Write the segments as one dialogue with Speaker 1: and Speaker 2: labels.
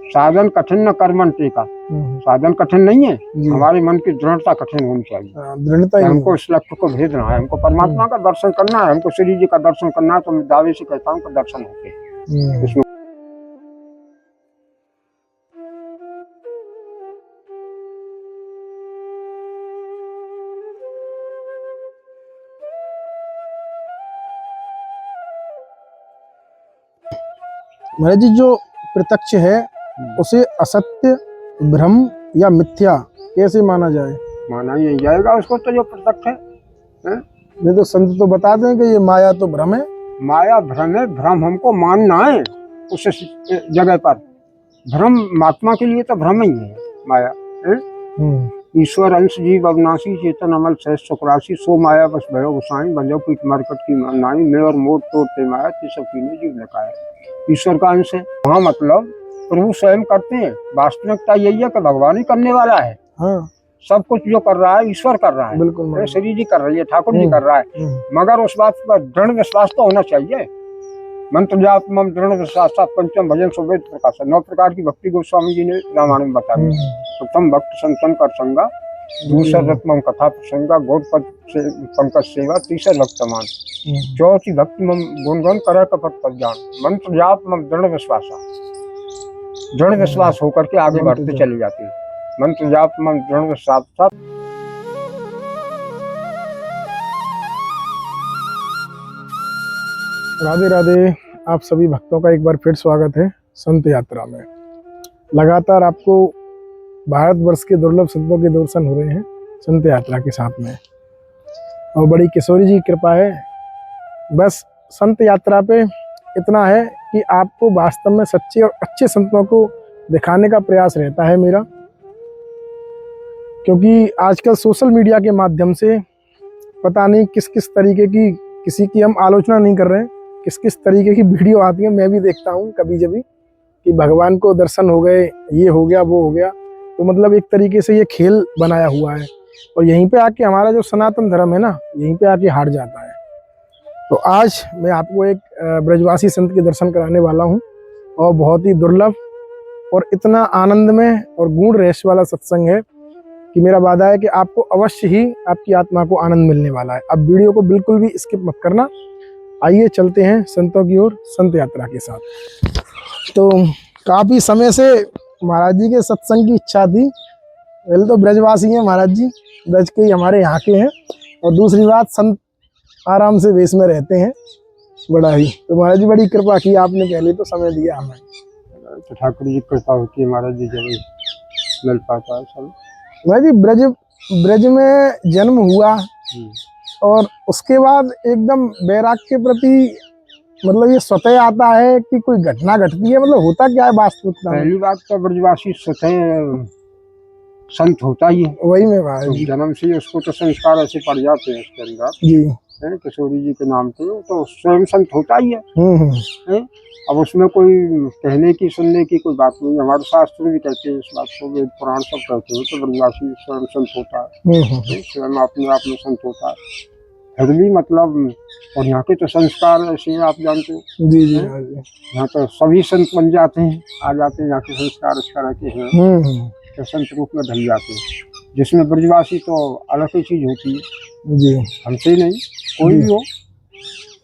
Speaker 1: साधन कठिन न कर्मन टीका। साधन कठिन नहीं है, हमारे मन की दृढ़ता कठिन होनी चाहिए।
Speaker 2: दृढ़ता
Speaker 1: हमको इस लक्ष्य को भेजना है, हमको परमात्मा का दर्शन करना है, हमको श्री जी का दर्शन करना है। तो मैं दावे से कहता हूँ कि दर्शन होते हैं इसमें।
Speaker 2: महाराज जी, जो प्रत्यक्ष है उसे असत्य, भ्रम या मिथ्या कैसे माना जाए?
Speaker 1: माना ही नहीं जाएगा उसको तो जो प्रत्यक्ष है।
Speaker 2: नहीं तो संत तो बता दें कि ये माया तो भ्रम है।
Speaker 1: माया भ्रम है, भ्रम हमको मानना है उस जगह पर। भ्रम महात्मा के लिए तो भ्रम ही है माया। ईश्वर अंश जीव अविनाशी चेतन अमल सहज सुखराशि सो माया बस भयो गोसाई बंजो पीठ मरकट की नाई में और मोट तोड़ते माया सब पीने जीव लगाया। ईश्वर का अंश है वहाँ, मतलब प्रभु स्वयं करते हैं। वास्तविकता यही है कि भगवान ही करने वाला है। सब कुछ जो कर रहा है ईश्वर कर रहा है। बिल्कुल श्री जी कर रही है, ठाकुर जी कर रहा है। मगर उस बात पर दृढ़ विश्वास तो होना चाहिए। मंत्र जाप मम दृढ़ विश्वास पंचम भजन सुवेद प्रकाश। 9 प्रकार की भक्ति गोस्वामी जी ने रामायण में बताया। प्रथम भक्त संतन कर संगा, दूसरा रत्मम कथा प्रसंगा, गौरपद से पंकज सेवा, तीसरा भक्त समान, चौथी भक्ति मम गुणगन कर कपट पर जान। मंत्र जाप मम दृढ़ विश्वास, दृढ़ विश्वास होकर के आगे बढ़ते चले जाते हैं। मंत्र जाप मम दृढ़ विश्वास।
Speaker 2: राधे राधे। आप सभी भक्तों का एक बार फिर स्वागत है संत यात्रा में। लगातार आपको भारतवर्ष के दुर्लभ संतों के दर्शन हो रहे हैं संत यात्रा के साथ में, और बड़ी किशोरी जी की कृपा है। बस संत यात्रा पे इतना है कि आपको वास्तव में सच्चे और अच्छे संतों को दिखाने का प्रयास रहता है मेरा, क्योंकि आजकल सोशल मीडिया के माध्यम से पता नहीं किस किस तरीके की, किसी की हम आलोचना नहीं कर रहे हैं, किस किस तरीके की वीडियो आती है। मैं भी देखता हूँ कभी जभी कि भगवान को दर्शन हो गए, ये हो गया, वो हो गया। तो मतलब एक तरीके से ये खेल बनाया हुआ है, और यहीं पे आके हमारा जो सनातन धर्म है ना, यहीं पे आके हार जाता है। तो आज मैं आपको एक ब्रजवासी संत के दर्शन कराने वाला हूँ, और बहुत ही दुर्लभ और इतना आनंद में और गूढ़ रहस्य वाला सत्संग है कि मेरा वादा है कि आपको अवश्य ही आपकी आत्मा को आनंद मिलने वाला है। अब वीडियो को बिल्कुल भी स्किप मत करना। आइए चलते हैं संतों की ओर संत यात्रा के साथ। तो काफ़ी समय से महाराज जी के सत्संग की इच्छा थी। पहले तो ब्रजवासी हैं महाराज जी, ब्रज के ही हमारे यहाँ के हैं, और दूसरी बात संत आराम से वेश में रहते हैं बड़ा ही। तो महाराज जी बड़ी कृपा की आपने, पहले तो समय दिया हमें।
Speaker 1: तो ठाकुर जी कृपा होती है महाराज जी, जब मिल पाता है सब।
Speaker 2: महाराज जी ब्रज में जन्म हुआ, और उसके बाद एकदम वैराग्य के प्रति मतलब ये स्वतः आता है कि कोई घटना घटती है? मतलब होता क्या है वास्तविकता? पहली
Speaker 1: बात तो ब्रजवासी स्वतः संत होता ही है। वही में भाई तो जन्म से उसको तो संस्कार ऐसे पड़ जाते हैं उसके अंदर जी, किशोरी जी के नाम पे, तो स्वयं संत होता ही है। अब उसमें कोई कहने की सुनने की कोई बात नहीं। हमारे शास्त्र भी कहते हैं इस बात को, वेद पुराण सब कहते हैं तो ब्रजवासी स्वयं संत होता है, स्वयं अपने आप में संत होता है। फिर भी मतलब, और यहाँ के तो संस्कार ऐसे हैं आप जानते हो जी जी। यहाँ तो सभी संत बन जाते हैं, आ जाते हैं। यहाँ के संस्कार इस तरह के हैं तो संत रूप में ढल जाते हैं, जिसमें ब्रजवासी तो अलग ही चीज होती है जी। हमसे नहीं, कोई भी हो,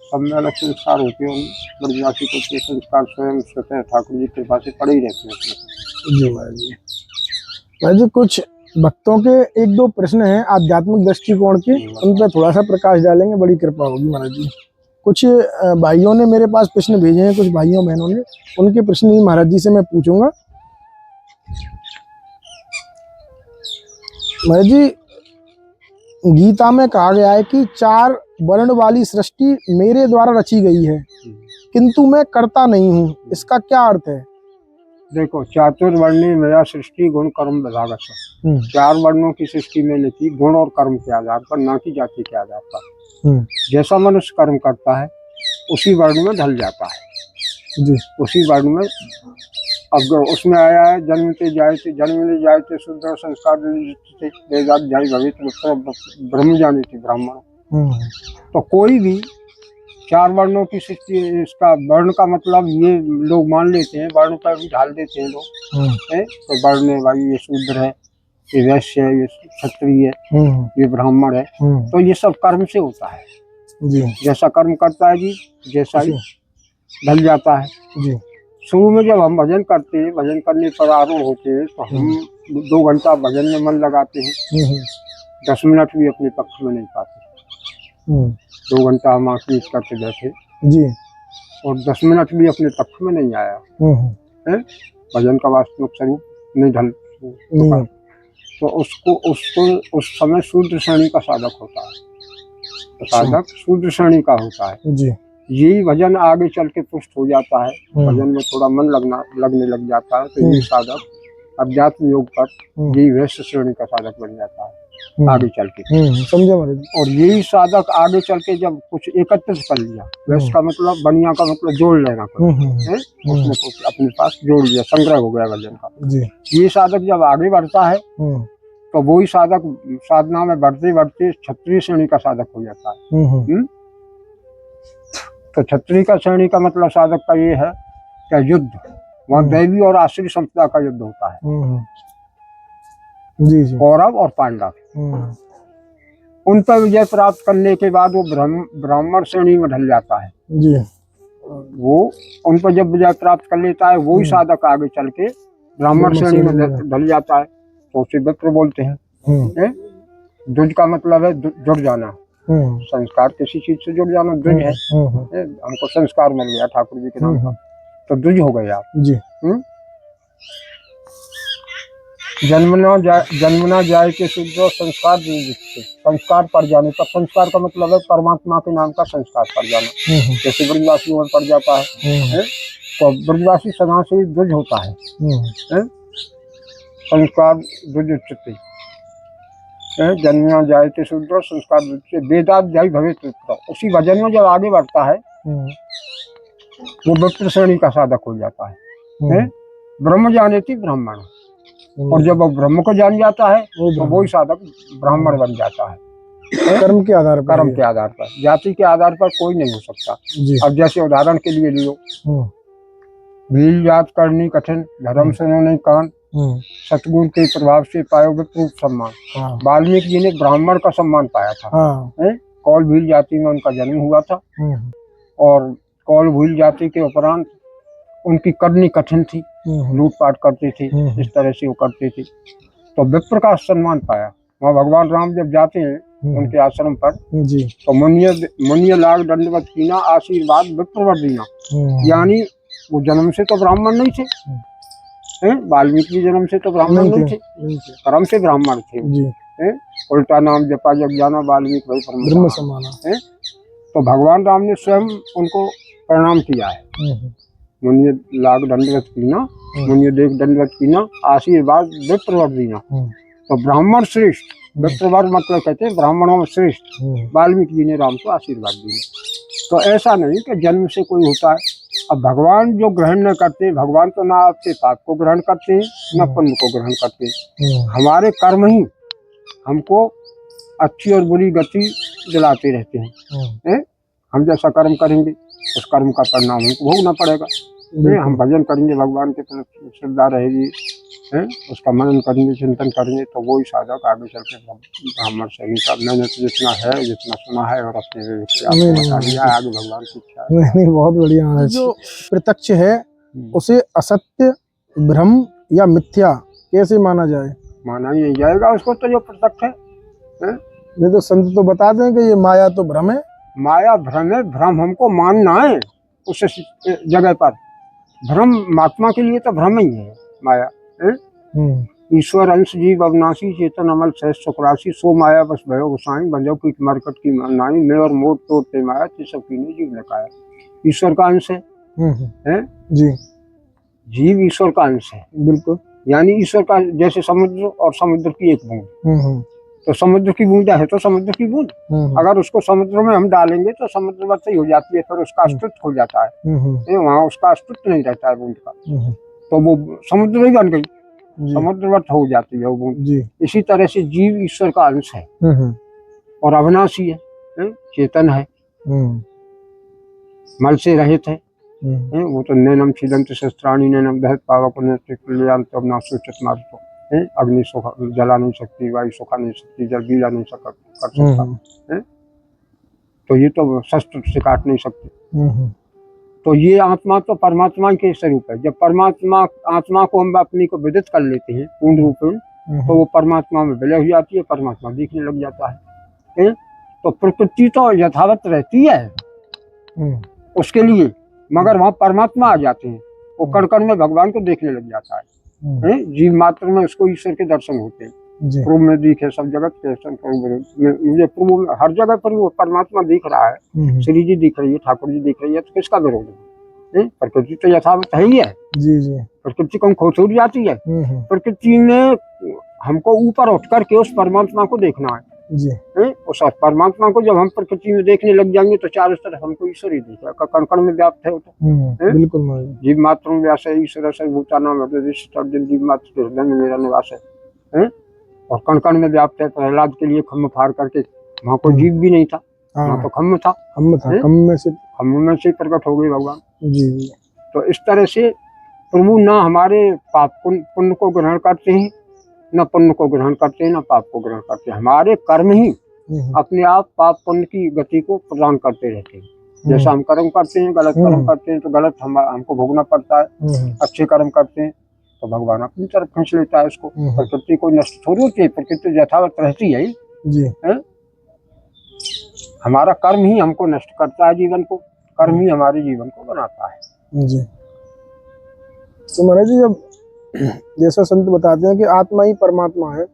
Speaker 1: सब में अलग संस्कार होते हैं। ब्रजवासी को के संस्कार स्वयं स्वतः ठाकुर जी के कृपा से पड़े ही रहते हैं जी।
Speaker 2: भाई जी कुछ भक्तों के 1-2 प्रश्न हैं आध्यात्मिक दृष्टिकोण के, उन पर थोड़ा सा प्रकाश डालेंगे, बड़ी कृपा होगी महाराज जी। कुछ भाइयों ने मेरे पास प्रश्न भेजे हैं, कुछ भाइयों बहनों ने, उनके प्रश्न ही महाराज जी से मैं पूछूंगा। महाराज जी, गीता में कहा गया है कि 4 वर्ण वाली सृष्टि मेरे द्वारा रची गई है, किंतु मैं करता नहीं हूँ, इसका क्या अर्थ है?
Speaker 1: देखो, चातुर्वर्णी मेरा सृष्टि गुण कर्म विभाग है। 4 वर्णों की सृष्टि मैंने की गुण और कर्म के आधार पर, ना कि जाति के आधार पर। जैसा मनुष्य कर्म करता है उसी वर्ण में ढल जाता है जी, उसी वर्ण में। अब उसमें आया है जन्मते जायते जन्मले जायते शुद्ध संस्कार भवित ब्रह्म जाने थे ब्राह्मण। तो कोई भी 4 वर्णों की सृष्टि। इसका वर्ण का मतलब ये लोग मान लेते हैं, वर्ण पर भी ढाल देते हैं लोग, है तो वर्ण है भाई, ये शूद्र है, ये वैश्य है, ये क्षत्रिय है, ये ब्राह्मण है। तो ये सब कर्म से होता है
Speaker 2: जी।
Speaker 1: जैसा कर्म करता है जी, जैसा ही ढल जाता है
Speaker 2: जी।
Speaker 1: शुरू में जब हम भजन करते हैं, भजन करने पर आरूढ़ होते हैं, तो हम 2 घंटा भजन में मन लगाते हैं, 10 मिनट भी अपने पक्ष में नहीं पाते। 2 घंटा हम आँख मीच करके बैठे
Speaker 2: जी,
Speaker 1: और 10 मिनट भी अपने पक्ष में नहीं आया है, भजन का वास्तविक स्वरूप नहीं ढल चुका, तो उसको उस समय शूद्र श्रेणी का साधक होता है। तो साधक शूद्र श्रेणी का होता है
Speaker 2: जी।
Speaker 1: यही भजन आगे चल के पुष्ट हो जाता है, भजन में थोड़ा मन लगने लग जाता है, तो यही साधक अध्यात्म योग पर यही वैश्य श्रेणी का साधक बन जाता है आगे चल के।
Speaker 2: समझे महाराज।
Speaker 1: और यही साधक आगे चल के जब कुछ एकत्रित कर लिया, वैश्य का मतलब बनिया का मतलब जोड़ लेना, उसने कुछ अपने पास जोड़ लिया, संग्रह हो गया भजन का
Speaker 2: जी।
Speaker 1: ये साधक जब आगे बढ़ता है तो वही साधक साधना में बढ़ते बढ़ते क्षत्रिय श्रेणी का साधक हो जाता है। तो क्षत्रिय का श्रेणी का मतलब साधक का ये है कि युद्ध, वहाँ दैवी और आश्रित संपदा का युद्ध होता है,
Speaker 2: जी जी।
Speaker 1: कौरव और पांडव। उन पर विजय प्राप्त करने के बाद वो ब्राह्मण श्रेणी में ढल जाता है
Speaker 2: जी।
Speaker 1: वो उन पर जब विजय प्राप्त कर लेता है, वही साधक आगे चल के ब्राह्मण श्रेणी में ढल जाता है, तो उसे विप्र बोलते हैं। द्विज का मतलब है जुड़ जाना, संस्कार किसी चीज से जुड़ जाना द्विज है। हमको संस्कार मिल गया ठाकुर जी के नाम का, तो द्विज हो गए आप
Speaker 2: जी।
Speaker 1: जन्मना जाए के शुद्ध संस्कार संस्कार पड़ जाने पर, संस्कार का मतलब है परमात्मा के नाम का संस्कार पड़ जाना, जैसे ब्रजवासी में पड़ जाता है, तो ब्रजवासी सदा से द्विज होता है, संस्कार द्विज उच्चते, जन्मना जाए के शुद्ध संस्कार द्विज, वेदाध्यायी भविष्य विप्र। उसी भजन में जब आगे बढ़ता है वो विप्र श्रेणी का साधक हो जाता है। ब्रह्म जाने थी ब्राह्मण, और जब वो ब्रह्म को जान जाता है तो वही साधक ब्राह्मण बन जाता है।
Speaker 2: कर्म के आधार पर,
Speaker 1: कर्म के आधार पर, जाति के आधार पर कोई नहीं हो सकता। अब जैसे उदाहरण के लिए लियो, भील जात करनी कठिन, धर्म सुनो नहीं कान, सतगुरु के प्रभाव से पायो विप्र सम्मान। वाल्मीकि जी ने ब्राह्मण का सम्मान पाया था। कौल भील जाति में उनका जन्म हुआ था, और कौल भील जाति के उपरांत उनकी करनी कठिन थी, लूटपाट करते थे, इस तरह से वो करते थे, तो विप्र का सम्मान पाया। वहाँ भगवान राम जब जाते हैं उनके आश्रम पर
Speaker 2: जी,
Speaker 1: तो मुनिय लाग दंडवत कीना, आशीर्वाद विप्रवर दीना। यानी वो जन्म से तो ब्राह्मण नहीं थे, वाल्मीकि जन्म से तो ब्राह्मण नहीं थे, कर्म से ब्राह्मण थे जी। उल्टा नाम जपा जग जाना, वाल्मीकि भाई ब्रह्म समाना। तो भगवान राम ने स्वयं उनको प्रणाम किया है, मुनिय लाग दंडवत कीना, मुनिय देख दंडवत कीना, आशीर्वाद विप्रवर दीना। तो ब्राह्मण श्रेष्ठ, विप्रवर मतलब कहते हैं ब्राह्मणों में श्रेष्ठ, वाल्मीकि जी ने राम को आशीर्वाद दिए। तो ऐसा नहीं कि जन्म से कोई होता है। अब भगवान जो ग्रहण न करते, भगवान तो ना आपसे पाप को ग्रहण करते हैं न पुण्य को ग्रहण करते हैं, हमारे कर्म ही हमको अच्छी और बुरी गति दिलाते रहते हैं। हम जैसा कर्म करेंगे उस कर्म का परिणाम हमको भोगना पड़ेगा। हम भजन करेंगे, भगवान के प्रति श्रद्धा रहेगी, उसका मनन करेंगे, चिंतन करेंगे, तो वही साधक आगे चल के ब्राह्मण श्रेणी का। मैंने तो जितना है, जितना सुना है और अपने बता दिया, आगे भगवान की इच्छा है।
Speaker 2: नहीं, बहुत बढ़िया। जो प्रत्यक्ष है उसे असत्य, भ्रम या मिथ्या कैसे माना जाए?
Speaker 1: माना ही नहीं जाएगा उसको, तो जो प्रत्यक्ष है।
Speaker 2: नहीं तो संत तो बता दें कि ये माया तो भ्रम है।
Speaker 1: माया भ्रम है, भ्रम हमको मानना है उस जगह पर। भ्रम महात्मा के लिए तो भ्रम ही है माया। ईश्वर अंश जीव अविनाशी, चेतन अमल सहज सुखराशि, सो माया बस भयो गोसाई, बंजो की मरकट की नाई, मैं और मोट तोड़ते माया, सब की ने जीव लगाया। ईश्वर का अंश है
Speaker 2: जी,
Speaker 1: जीव ईश्वर का अंश है,
Speaker 2: बिल्कुल।
Speaker 1: यानी ईश्वर का, जैसे समुद्र और समुद्र की एक बूंद, तो समुद्र की बूंदा है तो समुद्र की बूंद, अगर उसको समुद्र में हम डालेंगे तो समुद्र वत ही हो जाती है, फिर उसका अस्तित्व हो जाता है, वहाँ उसका अस्तित्व नहीं रहता है बूंद का, तो वो समुद्र ही बन गई, समुद्रवत हो जाती है वो बूंद। इसी तरह से जीव ईश्वर का अंश है और अविनाशी है, चेतन है, मल से रहित है। वो तो नैनम छिदंत शस्त्राणी नैनम दहत पावक कल्याण तब ना सोचत मारतो है। अग्नि सुखा जला नहीं सकती, वायु सुखा नहीं सकती, जल गीला नहीं कर सकता है। तो ये तो शस्त्र से काट नहीं सकते। तो ये आत्मा तो परमात्मा के स्वरूप है। जब परमात्मा आत्मा को हम अपनी को विदित कर लेते हैं पूर्ण रूप में, तो वो परमात्मा में विलय हो जाती है, परमात्मा दिखने लग जाता है। तो प्रकृति तो यथावत रहती है उसके लिए, मगर वहाँ परमात्मा आ जाते हैं, वो कण कण में भगवान को देखने लग जाता है। जीव मात्र में उसको ईश्वर के दर्शन होते हैं। पूर्व में दिखे सब जगत के मुझे पूर्व में हर जगह पर वो परमात्मा दिख रहा है। श्री जी दिख रही है, ठाकुर जी दिख रही है, तो किसका विरोध है? प्रकृति तो यथावत है ही है। प्रकृति को खो छूट जाती है। प्रकृति में हमको ऊपर उठ करके उस परमात्मा को देखना है। उस परमात्मा को जब हम प्रकृति में देखने लग जाएंगे तो चारों तरफ हमको ईश्वर ही दिखेगा। कण कण में व्याप्त है वो तो।
Speaker 2: बिल्कुल
Speaker 1: जीव मात्र में व्यास है, ईश्वर से भूतानाम जीव मात्र के हृदय में मेरा निवास है। और कण कण में व्याप्त है। प्रहलाद के लिए खम्भ फाड़ करके, वहाँ कोई जीव भी नहीं था, वहाँ तो खम्भ था। खम्भ में से प्रकट हो गए भगवान। तो इस तरह से प्रभु ना हमारे पाप पुण्य को ग्रहण करते हैं, न पुण्य को ग्रहण करते हैं, न पाप को ग्रहण करते हैं। हमारे कर्म ही अपने आप पाप पुण्य की गति को प्रदान करते रहते हैं। जैसा हम कर्म करते हैं, गलत कर्म करते हैं तो गलत हमको भोगना पड़ता है। अच्छे कर्म करते हैं तो भगवान अपनी तरफ खींच लेता है उसको। प्रकृति को नष्ट थोड़ी होती है, प्रकृति यथावत रहती है है? हमारा कर्म ही हमको नष्ट करता है जीवन को, कर्म ही हमारे जीवन को बनाता है।
Speaker 2: तो महाराज जी, जब जैसा संत बताते हैं कि आत्मा ही परमात्मा है,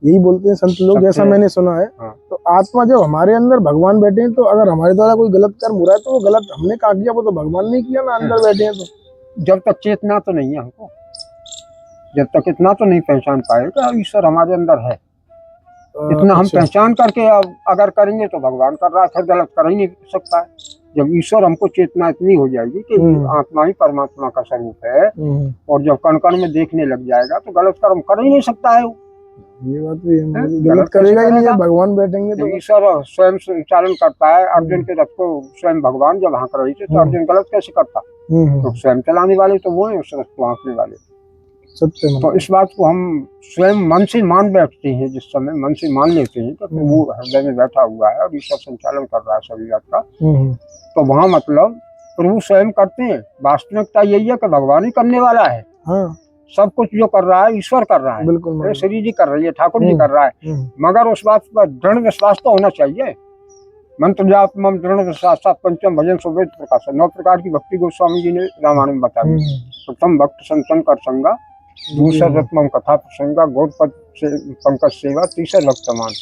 Speaker 2: यही बोलते हैं संत लोग, जैसा मैंने सुना है। तो आत्मा जब हमारे अंदर भगवान बैठे हैं, तो अगर हमारे द्वारा कोई गलत कर्म हो रहा है तो वो गलत हमने कहा किया, वो तो भगवान ने किया ना, अंदर बैठे हैं। तो
Speaker 1: जब तक चेतना तो नहीं है हमको, जब तक इतना तो नहीं पहचान पाएगा ईश्वर हमारे अंदर है, इतना हम पहचान करके अगर करेंगे तो भगवान कर रहा है, फिर गलत कर ही नहीं सकता है। जब ईश्वर हमको चेतना इतनी हो जाएगी कि आत्मा ही परमात्मा का स्वरूप है, और जब कण कण में देखने लग जाएगा तो गलत कर्म कर ही नहीं सकता है वो।
Speaker 2: ये बात भी है, गलत करेगा ही नहीं, भगवान बैठेंगे तो।
Speaker 1: ईश्वर स्वयं संचालन करता है। अर्जुन के रथ को स्वयं भगवान जब हाँक रही थी तो अर्जुन गलत कैसे करता? तो स्वयं चलाने वाले तो वो है, उस रथ को हाँकने वाले। तो इस बात को हम स्वयं मन से मान बैठते हैं, जिस समय मन से मान लेते हैं तो वो हृदय में बैठा हुआ है और ईश्वर संचालन कर रहा है सभी बात का, तो वहाँ मतलब प्रभु स्वयं करते हैं। वास्तविकता यही है कि भगवान ही करने वाला है। सब कुछ जो कर रहा है ईश्वर कर रहा है।
Speaker 2: बिल्कुल,
Speaker 1: श्री जी कर रही है, ठाकुर जी कर रहा है, मगर उस बात पर दृढ़ विश्वास तो होना चाहिए। मंत्र जाप मम दृढ़ विश्वास पंचम भजन सुवेद प्रकाश। 9 प्रकार की भक्ति गोस्वामी जी ने रामायण में बताई। प्रथम भक्त संतन कर संगा, दूसरा रत्मम कथा प्रसंगा, गौरपद से पंकज सेवा, तीसरा भक्त मान,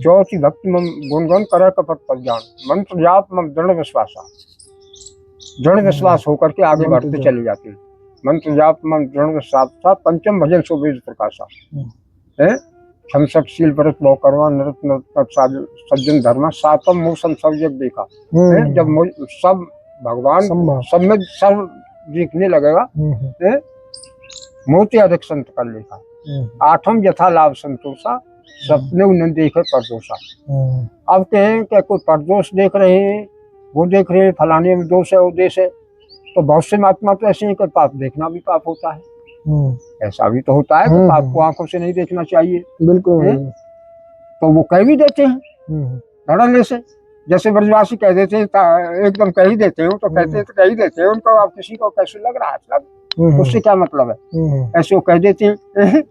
Speaker 1: चौथी भक्ति मम गुणगन कर कपट पर ज्ञान। मंत्र जाप मम दृढ़ विश्वासा, दृढ़ विश्वास होकर के आगे बढ़ते चले जाते हैं। मंत्र जाप मम दृढ़ विश्वास था, पंचम भजन सुवेद प्रकाशा है, शील व्रत बहु करवा, नृत सज्जन धर्म, सातम मोसम सब जग देखा है। जब सब भगवान सब में सब दिखने लगेगा, मोती अधिक संत कर लेखा। आठम यथा लाभ संतोषा, सपने उन्हें देखे परदोषा। अब कहें कि कोई परदोष देख रहे हैं, वो देख रहे हैं फलाने में दोष है, वो देश है, तो बहुत से महात्मा तो ऐसे ही कि पाप देखना भी पाप होता है। ऐसा भी तो होता है कि पाप को आंखों से नहीं देखना चाहिए।
Speaker 2: बिल्कुल।
Speaker 1: तो वो कह भी देते हैं धड़ल्ले से, जैसे ब्रजवासी कह देते हैं, एकदम कह ही देते हैं, तो कहते हैं तो कह ही देते हैं। उनको अब किसी को कैसे लग रहा है, उससे क्या मतलब है, ऐसे वो कह देते हैं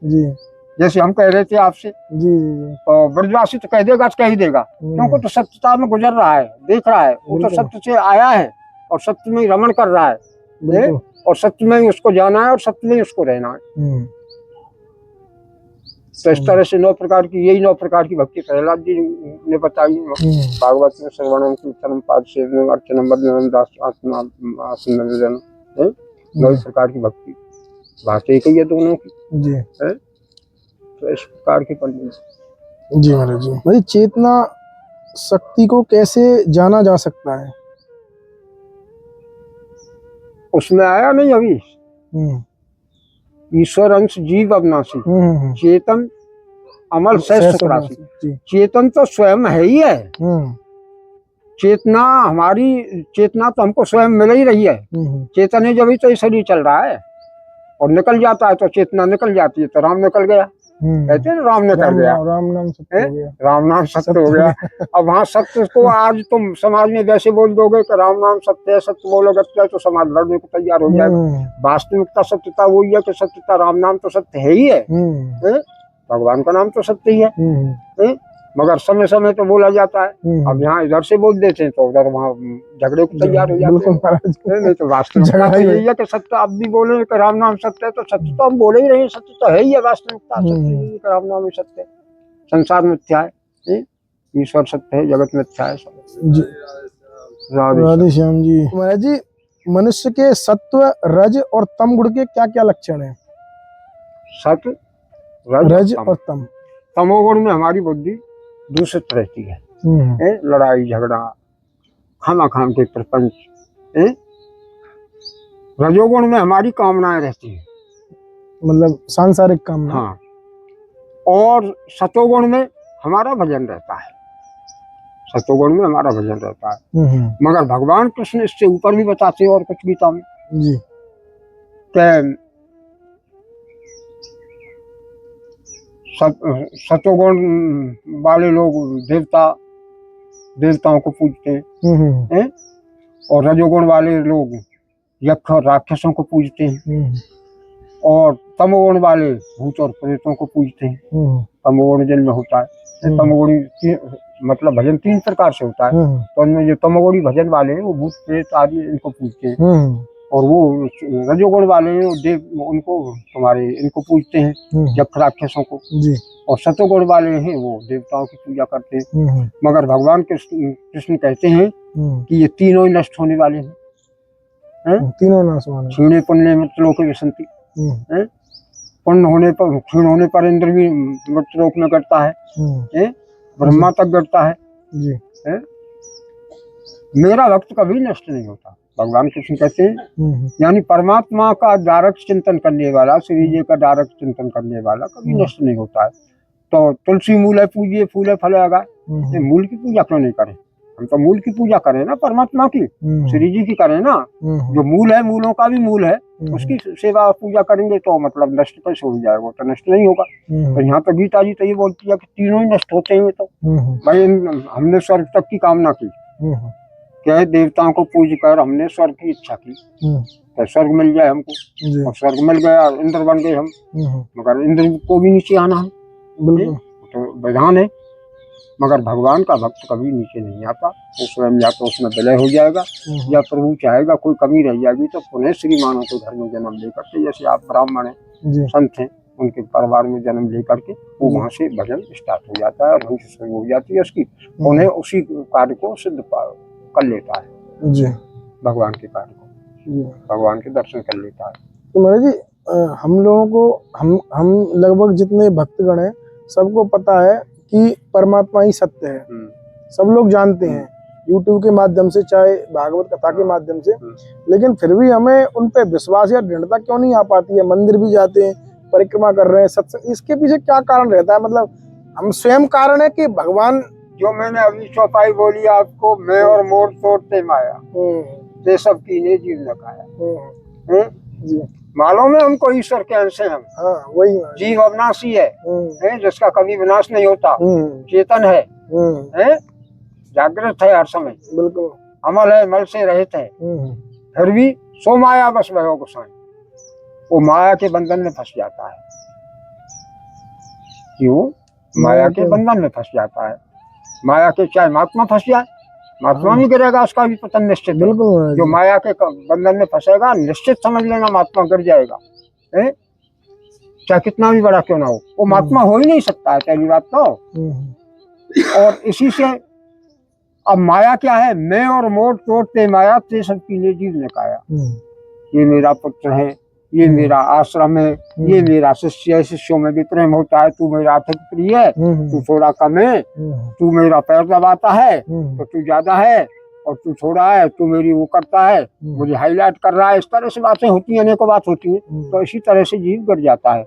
Speaker 1: जैसे हम कह रहे थे आपसे। तो ब्रजवासी तो कह देगा, कह ही देगा, क्योंकि तो सत्यता में गुजर रहा है, देख रहा है, वो तो सत्य से आया है और सत्य में रमण कर रहा है, और सत्य में ही उसको जाना है और सत्य में ही उसको रहना है। तो इस तरह से 9 प्रकार की, यही 9 प्रकार की भक्ति प्रहलाद जी ने बताई। भागवत में श्रवणम कीर्तनम पाद सेवनम अर्चनम वंदनम दास आत्मा निवेदन, 9 प्रकार की भक्ति, बात एक ही है दोनों की जी है। तो इस प्रकार की पंडित
Speaker 2: जी महाराज जी। भाई, चेतना शक्ति को कैसे जाना जा सकता है?
Speaker 1: उसमें आया नहीं अभी, ईश्वर अंश जीव अविनाशी, चेतन अमल शेष चेतन तो स्वयं है ही है। चेतना हमारी चेतना तो हमको स्वयं मिल ही रही है। चेतन है जब ही तो ये शरीर चल रहा है, और निकल जाता है तो चेतना निकल जाती है, तो राम निकल गया। कहते हैं राम निकल गया,
Speaker 2: राम नाम सत्य हो गया।
Speaker 1: राम नाम सत्य हो गया। अब वहाँ सत्य को आज तुम समाज में वैसे बोल दोगे कि राम नाम सत्य है, सत्य बोलोगे तो समाज लड़ने को तैयार हो जाएगा। वास्तविकता सत्यता वही है कि सत्यता राम नाम तो सत्य है ही है, भगवान का नाम तो सत्य ही है, मगर समय समय तो बोला जाता है। अब यहाँ इधर से बोल देते हैं तो उधर वहाँ झगड़े को तैयार हो जाते हैं। नहीं तो वास्तविकता तो यही है कि सत्य अब भी बोले कि राम नाम सत्य है, तो सत्य तो हम बोले ही रहे, सत्य तो है ही है। वास्तविकता सत्य है कि राम नाम ही सत्य है, संसार मिथ्या है, ईश्वर सत्य है, जगत मिथ्या है।
Speaker 2: राधे श्याम जी। महाराज जी, मनुष्य के सत्व, रज और तम गुण के क्या क्या लक्षण हैं?
Speaker 1: सत्व,
Speaker 2: रज और तम।
Speaker 1: तमोगुण में हमारी बुद्धि दूषित रहती है, लड़ाई झगड़ा, खाम के प्रपंच। रजोगुण में हमारी कामनाएं रहती है,
Speaker 2: मतलब सांसारिक कामना।
Speaker 1: हाँ, और सतोगुण में हमारा भजन रहता है, सतोगुण में हमारा भजन रहता है। मगर भगवान कृष्ण इससे ऊपर भी बताते हैं और कुछ गीता में
Speaker 2: जी,
Speaker 1: कि सतोगुण वाले लोग देवताओं को पूजते हैं, और रजोगुण वाले लोग यक्ष और राक्षसों को पूजते हैं, और तमोगुण वाले भूत और प्रेतों को पूजते हैं। तमोगुण जिनमें होता है, तमोगुणी मतलब भजन 3 प्रकार से होता है, तो उनमें जो तमोगुणी भजन वाले हैं वो भूत प्रेत आदि इनको पूजते हैं, और वो रजोगुण वाले हैं देव उनको तुम्हारे इनको पूजते हैं, यक्ष राक्षसों को जी। और सतोगुण वाले हैं वो देवताओं की पूजा करते हैं। मगर भगवान कृष्ण कहते हैं कि ये तीनों ही नष्ट होने वाले हैं,
Speaker 2: तीनों नाश वाले।
Speaker 1: क्षीणे पुण्य मृत्युलोक विसंति, पुण्य होने पर क्षीण होने पर इंद्र भी मृत्युलोक में गिरता है, ब्रह्मा तक गिरता है जी। मेरा भक्त कभी नष्ट नहीं होता, भगवान कृष्ण कहते हैं। यानी परमात्मा का डायरेक्ट चिंतन करने वाला, श्री जी का डायरेक्ट चिंतन करने वाला कभी नष्ट नहीं होता है। तो तुलसी मूल है पूजिए, फूल है फल आगा, मूल की पूजा क्यों नहीं करें? हम तो मूल की पूजा करें ना, परमात्मा की, श्री जी की करें ना। जो मूल है, मूलों का भी मूल है, उसकी सेवा पूजा करेंगे तो मतलब नष्ट कैसे हो जाएगा? तो नष्ट नहीं होगा। तो यहाँ तो गीता जी तो ये बोलती है कि तीनों ही नष्ट होते हैं। तो भाई हमने स्वर्ग तक की कामना की, क्या देवताओं को पूज कर हमने स्वर्ग की इच्छा की, तो स्वर्ग मिल जाए हमको, और स्वर्ग मिल गया, इंद्र बन गए हम, मगर इंद्र को भी नीचे आना है, तो विधान है। मगर भगवान का भक्त कभी नीचे नहीं आता, वो स्वयं या तो उसमें विलय हो जाएगा, या प्रभु चाहेगा कोई कमी रह जाएगी तो पुनः श्रीमानों के घर में जन्म लेकर के, जैसे आप ब्राह्मण हैं, संत हैं, उनके परिवार में जन्म लेकर के वो वहाँ से भजन स्टार्ट हो जाता है, और वहीं से शुरू हो जाती है उसकी, उन्हें उसी कार्य को सिद्ध कर लेता है जी, भगवान के कार्य को, भगवान के दर्शन कर लेता है।
Speaker 2: तो महाराज जी, हम लोगों को हम लगभग जितने भक्तगण हैं सबको पता है कि परमात्मा ही सत्य है, सब लोग जानते हैं YouTube के माध्यम से, चाहे भागवत कथा के माध्यम से, लेकिन फिर भी हमें उन पे विश्वास या दृढ़ता क्यों नहीं आ पाती है? मंदिर भी जाते हैं, परिक्रमा कर रहे हैं, सत्संग, इसके पीछे क्या कारण रहता है? मतलब हम स्वयं कारण है कि भगवान?
Speaker 1: जो मैंने अभी चौपाई बोली आपको, मैं और मोर तोड़ते माया, ये सब कीने जीव न खाया, मालूम है हमको ईश्वर के अंश हैं हम।
Speaker 2: वही
Speaker 1: जीव अविनाशी है, जिसका कभी विनाश नहीं होता, चेतन है, जागृत है हर समय, बिल्कुल अमल है, मल से रहित है, फिर भी सो माया बस भयो गोसाई, वो माया के बंधन में फंस जाता है। क्यों? माया के बंधन में फंस जाता है। माया के चाहे महात्मा फंस जाए, महात्मा भी गिरेगा, उसका भी पतन निश्चित है। जो माया के बंधन में फंसेगा, निश्चित समझ लेना महात्मा गिर जाएगा, चाहे कितना भी बड़ा क्यों ना हो, वो महात्मा हो ही नहीं सकता है, पहली बात तो। और इसी से अब माया क्या है? मैं और मोर तोड़ते माया, ते सब कीने जीव ने खाया। ये मेरा पुत्र है, ये मेरा आश्रम है, ये मेरा शिष्य है, शिष्यों में भी प्रेम होता है, तू मेरा अधिक प्रिय है, तू थोड़ा कम है, तू मेरा पैर दबाता है तो तू ज्यादा है, और तू थोड़ा है, तू मेरी वो करता है, मुझे हाईलाइट कर रहा है। इस तरह से बातें होती हैं, अनेकों बात होती है। तो इसी तरह से जीव गिर जाता है।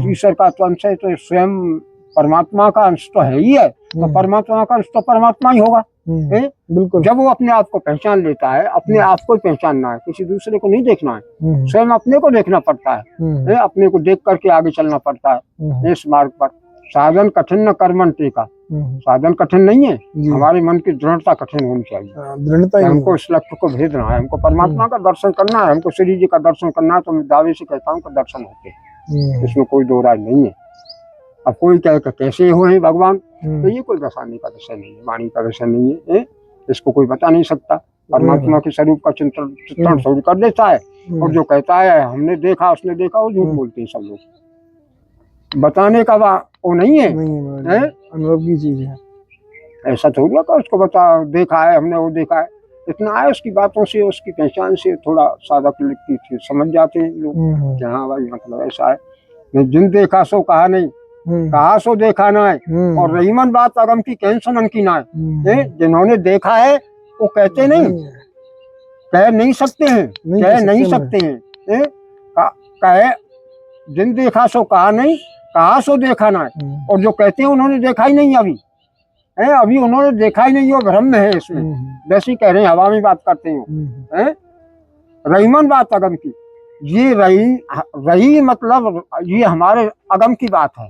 Speaker 1: ईश्वर का तो अंश है, तो स्वयं परमात्मा का अंश तो है ही है, तो परमात्मा का अंश तो परमात्मा ही होगा।
Speaker 2: बिल्कुल।
Speaker 1: जब वो अपने आप को पहचान लेता है, अपने आप को ही पहचानना है, किसी दूसरे को नहीं देखना है, स्वयं अपने को देखना पड़ता है, अपने को देख करके आगे चलना पड़ता है इस मार्ग पर। साधन कठिन न कर्मन टीका, साधन कठिन नहीं है, हमारे मन की दृढ़ता कठिन होनी चाहिए।
Speaker 2: दृढ़ता
Speaker 1: हमको इस लक्ष्य को भेजना है, हमको परमात्मा का दर्शन करना है, हमको श्री जी का दर्शन करना है, तो मैं दावे से कहता हूँ कि दर्शन होते हैं, इसमें कोई दो राय नहीं है। अब कोई कहे कि कैसे हुए भगवान, तो ये कोई बताने का विषय नहीं है, वाणी का विषय नहीं है, इसको कोई बता नहीं सकता। परमात्मा के स्वरूप का चिंतन शुरू कर देता है, और जो कहता है हमने देखा उसने देखा, वो झूठ बोलते हैं सब लोग। बताने का वो नहीं है,
Speaker 2: अनुभव की चीज है।
Speaker 1: ऐसा थोड़ी लगा उसको बता देखा है हमने, वो देखा है, इतना है उसकी बातों से, उसकी पहचान से थोड़ा साधक की समझ जाते हैं लोग कि हाँ भाई मतलब ऐसा है। जिन देखा सो कहा नहीं, कहा सो देखा ना है, और रही मन बात अगम की कहन सुनन की ना है। जिन्होंने देखा है वो कहते नहीं, कह नहीं सकते हैं, कह नहीं सकते हैं, कहे जिन देखा सो कहा नहीं, कहा सो देखा ना है। और जो कहते हैं उन्होंने देखा ही नहीं अभी है, अभी उन्होंने देखा ही नहीं, वो भ्रम में है इसमें, वैसे ही कह रहे हैं, हवा में बात करते हैं। रहीमन बात अगम की, ये रही मतलब ये हमारे अगम की बात है,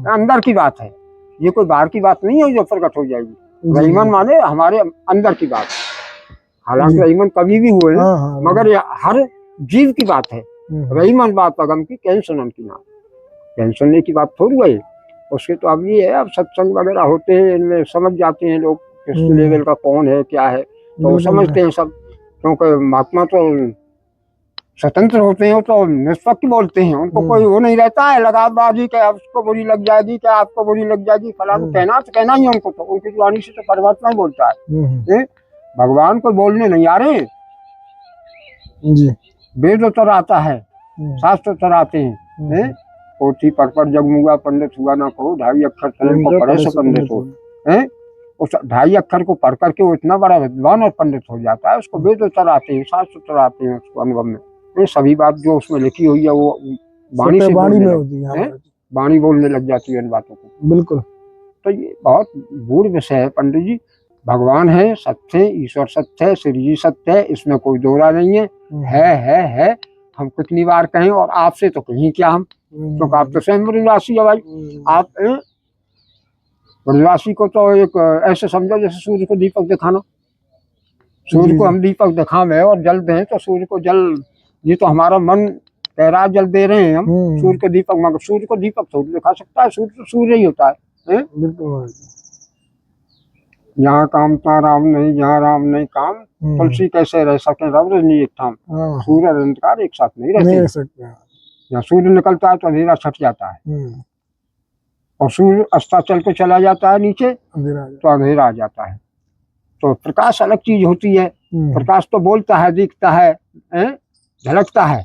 Speaker 1: अंदर की बात है, ये कोई बाहर की बात नहीं है जो प्रकट हो जाएगी। रहीमन माने हमारे अंदर की बात, हालांकि रहीमन कभी भी हुए हैं, मगर ये हर जीव की बात है। रहीमन बात अगम की कहन सुनन की ना, कहन सुनने की बात थोड़ी है उसके। तो अब ये है, अब सत्संग वगैरह होते हैं, इनमें समझ जाते हैं लोग किस लेवल का कौन है क्या है, तो वो समझते हैं सब, क्योंकि महात्मा तो स्वतंत्र होते हैं, तो निष्पक्ष बोलते हैं, उनको कोई वो नहीं रहता है लगावबाजी के आपको बुरी लग जाएगी, क्या आपको बुरी लग जाएगी, फलाना कहना तो कहना ही है उनको, तो उनकी वाणी से तो परमात्मा ही बोलता है। भगवान को बोलने नहीं आ रहे जी, वेद तो आता है, शास्त्र तो आते हैं, पोथी पढ़ जगमुगा पंडित हुआ ना को, 2.5 अक्षर चलन को पढ़े से पंडित हो, उस 2.5 अक्षर को पढ़ करके वो इतना बड़ा विद्वान और पंडित हो जाता है। उसको वेद उत्तर आते हैं, शास्त्र आते हैं, उसको अनुभव में ये सभी बात जो उसमें लिखी हुई है वो वाणी से वाणी में होती है, वाणी बोलने लग जाती है इन बातों को। बिल्कुल। तो ये बहुत गूढ़ विषय है पंडित जी। भगवान है, सत्य है, ईश्वर सत्य है, श्री जी सत्य है, इसमें कोई दोहरा नहीं है। है हम कितनी बार कहें, और आपसे तो कहीं क्या हम, क्योंकि आप तो स्वयं ब्रजवासी है भाई। आप ब्रजवासी को तो एक ऐसे समझो जैसे सूर्य को दीपक दिखाना, सूर्य को हम दीपक दिखावे और जल दें तो सूर्य को जल, ये तो हमारा मन कह रहा जल दे रहे हैं हम सूर्य को दीपक, मगर सूर्य को दीपक थोड़ी दिखा सकता है, सूर्य तो सूर्य ही होता है। जहाँ काम ता राम नहीं, जहाँ राम नहीं काम, तुलसी कैसे रह सके रब रजनी एक ठाम, सूर्य और अंधकार एक साथ नहीं रह सकते। जहाँ सूर्य निकलता है तो अंधेरा छट जाता है, और सूर्य अस्ताचल को चला जाता है नीचे तो अंधेरा आ जाता है। तो प्रकाश अलग चीज होती है, प्रकाश तो बोलता है, दिखता है, झलकता है,